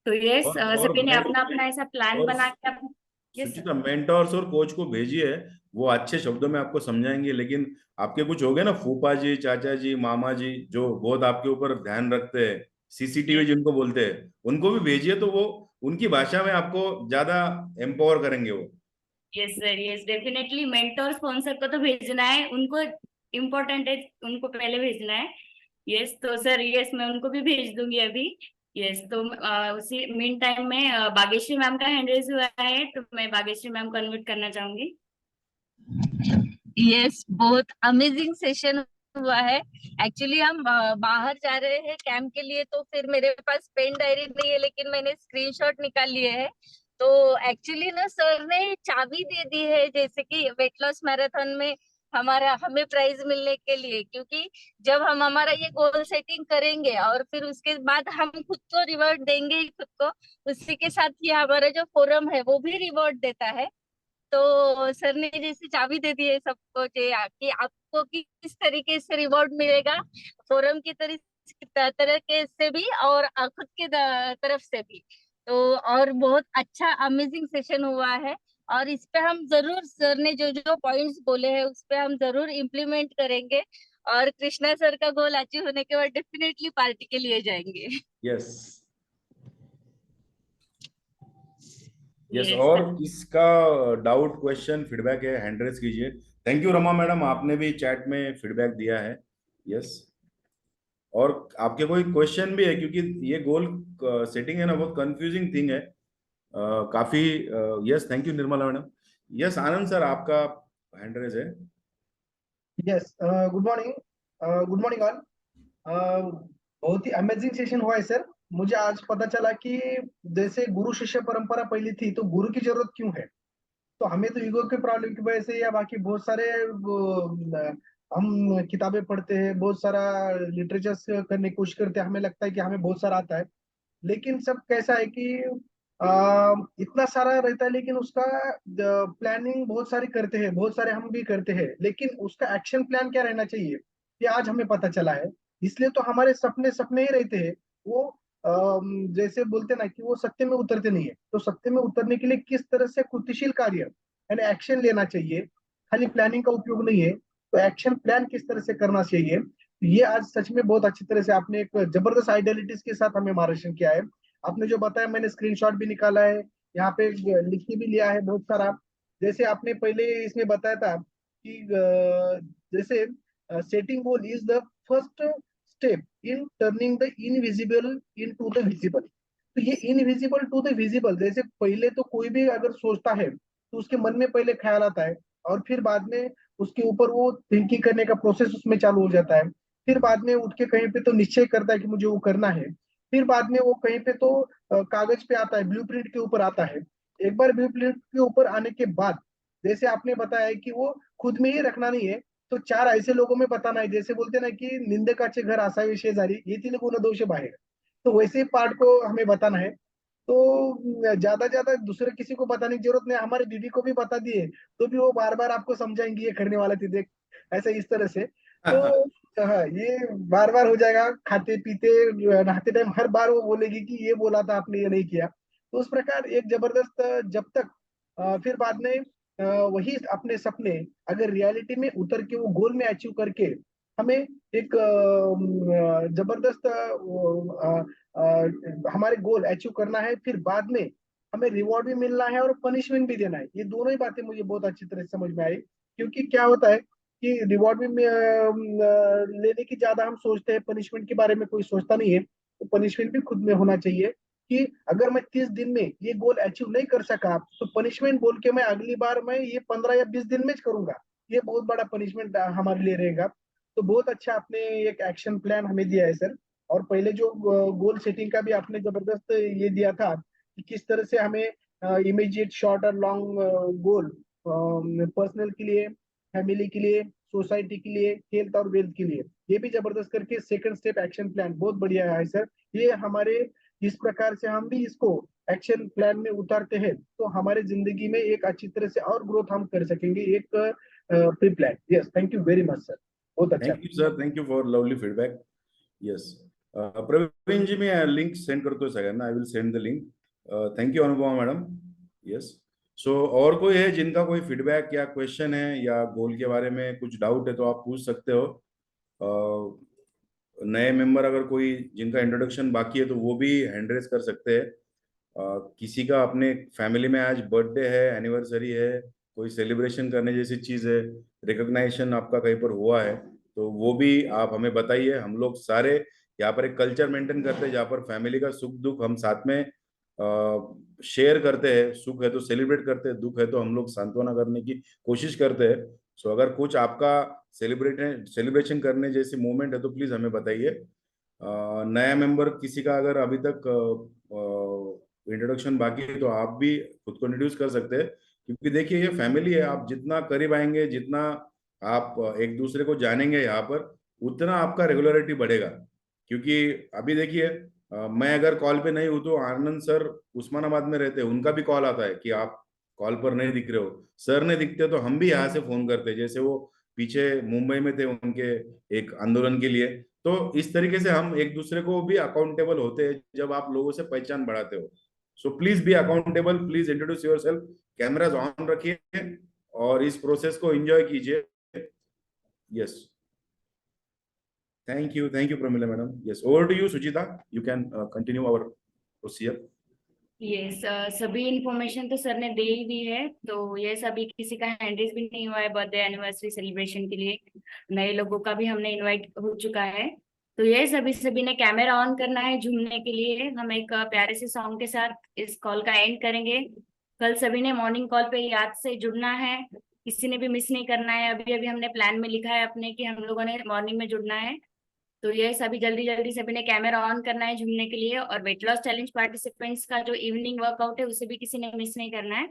तो यस, और सभी ने मैं अपना अपना ऐसा प्लान और बना के यस। सुचिता, मेंटोर्स और कोच को भेजिए, वो अच्छे शब्दों में आपको समझाएंगे। लेकिन आपके कुछ हो गए ना, फूफा जी, चाचा जी, मामा जी, जो बहुत आपके ऊपर ध्यान रखते हैं, सीसीटीवी यस जिनको बोलते हैं, उनको भी भेजिए, तो वो उनकी भाषा में आपको ज्यादा एम्पावर करेंगे वो। Yes sir, yes definitely mentor sponsor को तो भेजना है, उनको इम्पोर्टेंट है, उनको पहले भेजना है। यस तो सर, यस मैं उनको भी भेज दूंगी अभी। यस तो उसी मीन टाइम में बागेश्वरी मैम का हैंड रेज हुआ है, तो मैं बागेश्वरी मैम को अनम्यूट करना चाहूंगी। यस, बहुत अमेजिंग सेशन हुआ है। एक्चुअली हम बाहर जा रहे हैं कैंप के लिए, तो फिर मेरे पास पेन डायरी नहीं है, लेकिन मैंने स्क्रीनशॉट निकाल लिए है। तो एक्चुअली ना सर ने चाबी दे दी है, जैसे कि वेट लॉस मैराथन में हमारा हमें प्राइज मिलने के लिए, क्योंकि जब हम हमारा ये गोल सेटिंग करेंगे और फिर उसके बाद हम खुद को रिवॉर्ड देंगे ही खुद को, उसी के साथ ही हमारा जो फोरम है वो भी रिवॉर्ड देता है। तो सर ने जैसे चाबी दे दी है सबको कि आपको किस तरीके से रिवॉर्ड मिलेगा, फोरम की तरह के से भी और खुद की तरफ से भी। तो और बहुत अच्छा अमेजिंग सेशन हुआ है, और इस पे हम जरूर सर ने जो जो पॉइंट्स बोले हैं उस पे हम जरूर इम्प्लीमेंट करेंगे, और कृष्णा सर का गोल अचीव होने के बाद डेफिनेटली पार्टी के लिए जाएंगे। Yes, yes. यस और सर। किसका डाउट, क्वेश्चन, फीडबैक है, हैंड रेज कीजिए। थैंक यू रमा मैडम, आपने भी चैट में फीडबैक दिया है। यस। और आपके कोई क्वेश्चन भी है, क्योंकि ये गोल सेटिंग है ना, बहुत कंफ्यूजिंग थिंग है, काफी। Yes, thank you Nirmala madam. Yes, Anand sir, आपका हैंड रेज है। Yes, good morning all. बहुत ही अमेजिंग सेशन हुआ है सर। मुझे आज पता चला कि जैसे गुरु शिष्य परंपरा पहली थी, तो गुरु की जरूरत क्यों है। तो हमें तो ईगो के प्रॉब्लम की वजह से या बाकी बहुत सारे हम किताबें पढ़ते हैं, बहुत सारा लिटरेचर करने की कोशिश करते हैं, हमें लगता है कि हमें बहुत सारा आता है। लेकिन सब कैसा है कि इतना सारा रहता है, लेकिन उसका प्लानिंग बहुत सारे करते हैं, बहुत सारे हम भी करते हैं, लेकिन उसका एक्शन प्लान क्या रहना चाहिए ये आज हमें पता चला है। इसलिए तो हमारे सपने सपने ही रहते हैं। वो जैसे बोलते ना कि वो सत्य में उतरते नहीं है। तो सत्य में उतरने के लिए किस तरह से कृतिशील कार्य यानी एक्शन लेना चाहिए, खाली प्लानिंग का उपयोग नहीं है। तो एक्शन प्लान किस तरह से करना चाहिए, ये आज सच में बहुत अच्छी तरह से आपने एक जबरदस्त आइडियलिटीज के साथ हमें मार्गदर्शन किया है। आपने जो बताया मैंने स्क्रीनशॉट भी निकाला है, यहाँ पे लिख के भी लिया है बहुत सारा। जैसे आपने पहले इसमें बताया था कि जैसे setting goal is the first step in turning the invisible into the visible. तो ये इनविजिबल टू द विजिबल, जैसे पहले तो कोई भी अगर सोचता है तो उसके मन में पहले ख्याल आता है, और फिर बाद में उसके ऊपर वो थिंकिंग करने का प्रोसेस उसमें चालू हो जाता है। फिर बाद में उठ के कहीं पे तो निश्चय करता है कि मुझे वो करना है। फिर बाद में वो कहीं पे तो कागज पे आता है, ब्लूप्रिंट के ऊपर आता है। एक बार ब्लूप्रिंट के ऊपर आने के बाद जैसे आपने बताया है कि वो खुद में ही रखना नहीं है, तो चार ऐसे लोगों में बताना है। जैसे बोलते ना कि निंदकाचे घर असावे शेजारी, ये तीन गुण दोष बाहेर। तो वैसे पार्ट को हमें बताना है। तो ज्यादा ज्यादा दूसरे किसी को बताने की जरूरत नहीं, हमारी दीदी को भी बता दिए तो भी वो बार बार आपको समझाएंगी ये करने वाला थी देख, ऐसा इस तरह से। तो हाँ, ये बार बार हो जाएगा, खाते पीते नहाते टाइम हर बार वो बोलेगी कि ये बोला था आपने, ये नहीं किया। तो उस प्रकार एक जबरदस्त जब तक फिर बाद में वही अपने सपने अगर रियलिटी में उतर के वो गोल में अचीव करके हमें एक जबरदस्त हमारे गोल अचीव करना है, फिर बाद में हमें रिवॉर्ड भी मिलना है और पनिशमेंट भी देना है। ये दोनों ही बातें मुझे बहुत अच्छी तरह से समझ में आई। क्योंकि क्या होता है कि रिवॉर्ड भी लेने की ज्यादा हम सोचते हैं, पनिशमेंट के बारे में कोई सोचता नहीं है। तो पनिशमेंट भी खुद में होना चाहिए कि अगर मैं 30 दिन में ये गोल अचीव नहीं कर सका तो पनिशमेंट बोल के मैं अगली बार मैं ये 15 या 20 दिन में करूंगा। ये बहुत बड़ा पनिशमेंट हमारे लिए रहेगा। तो बहुत अच्छा आपने एक एक्शन प्लान हमें दिया है सर। और पहले जो गोल सेटिंग का भी आपने जबरदस्त ये दिया था कि किस तरह से हमें इमीडिएट शॉर्ट और लॉन्ग गोल पर्सनल के लिए, फैमिली के लिए, सोसाइटी के लिए, हेल्थ और वेल्थ के लिए, ये भी जबरदस्त करके सेकंड स्टेप एक्शन प्लान बहुत बढ़िया है सर। ये हमारे किस प्रकार से हम भी इसको एक्शन प्लान में उतारते हैं तो हमारे जिंदगी में एक अच्छी तरह से और ग्रोथ हम कर सकेंगे एक pre plan. Yes, thank you very much sir, बहुत अच्छा। Thank you sir, thank you for lovely feedback. Yes, Praveenji मी लिंक सेंड करतोय सगळ्यांना. I will send the link. Thank you Anupama madam. Yes, so और कोई है जिनका कोई फीडबैक या क्वेश्चन है या गोल के बारे में कुछ डाउट है तो आप पूछ सकते हो. नए मेंबर अगर कोई जिनका इंट्रोडक्शन बाकी है तो वो भी हैंड रेज कर सकते हैं. किसी का अपने फैमिली में आज बर्थडे है, एनिवर्सरी है, कोई सेलिब्रेशन करने जैसी चीज है, रिकॉग्नाइजेशन आपका कहीं पर हुआ है तो वो भी आप हमें बताइए. हम लोग सारे यहाँ पर एक कल्चर मेंटेन करते हैं जहाँ पर फैमिली का सुख दुख हम साथ में शेयर करते हैं. सुख है तो सेलिब्रेट करते हैं, दुख है तो हम लोग सांत्वना करने की कोशिश करते हैं. सो अगर कुछ आपका सेलिब्रेशन करने जैसी मोमेंट है तो प्लीज हमें बताइए. नया मेंबर किसी का अगर अभी तक इंट्रोडक्शन बाकी है तो आप भी खुद को इंट्रोड्यूस कर सकते हैं, क्योंकि देखिए ये फैमिली है. आप जितना करीब आएंगे, जितना आप एक दूसरे को जानेंगे यहाँ पर, उतना आपका रेगुलरिटी बढ़ेगा. क्योंकि अभी देखिए मैं अगर कॉल पे नहीं हूं तो आनंद सर उस्मानाबाद में रहते हैं, उनका भी कॉल आता है कि आप कॉल पर नहीं दिख रहे हो. सर नहीं दिखते तो हम भी यहाँ से फोन करते हैं, जैसे वो पीछे मुंबई में थे उनके एक आंदोलन के लिए. तो इस तरीके से हम एक दूसरे को भी अकाउंटेबल होते हैं जब आप लोगों से पहचान बढ़ाते हो. So please be accountable, please introduce yourself, cameras on रखिए और इस प्रोसेस को एंजॉय कीजिए. Yes, thank you Pramila madam. Yes, over to you Suchita, you can continue our procedure. Yes, सभी इंफॉर्मेशन तो सर ने दे ही दी है. तो ये सभी किसी का हैंड रेज भी नहीं हुआ है बर्थडे एनिवर्सरी सेलिब्रेशन के लिए. नए लोगों का भी हमने इनवाइट हो चुका है. तो ये सभी ने कैमरा ऑन करना है झूमने के लिए. हम एक प्यारे से सॉन्ग के साथ इस कॉल का एंड करेंगे. कल सभी ने मॉर्निंग कॉल पे याद से जुड़ना है, किसी ने भी मिस नहीं करना है. अभी अभी हमने प्लान में लिखा है अपने कि हम लोगों ने मॉर्निंग में जुड़ना है. तो ये सभी जल्दी जल्दी सभी ने कैमरा ऑन करना है झूमने के लिए. और वेट लॉस चैलेंज पार्टिसिपेंट्स का जो इवनिंग वर्कआउट है उसे भी किसी ने मिस नहीं करना है.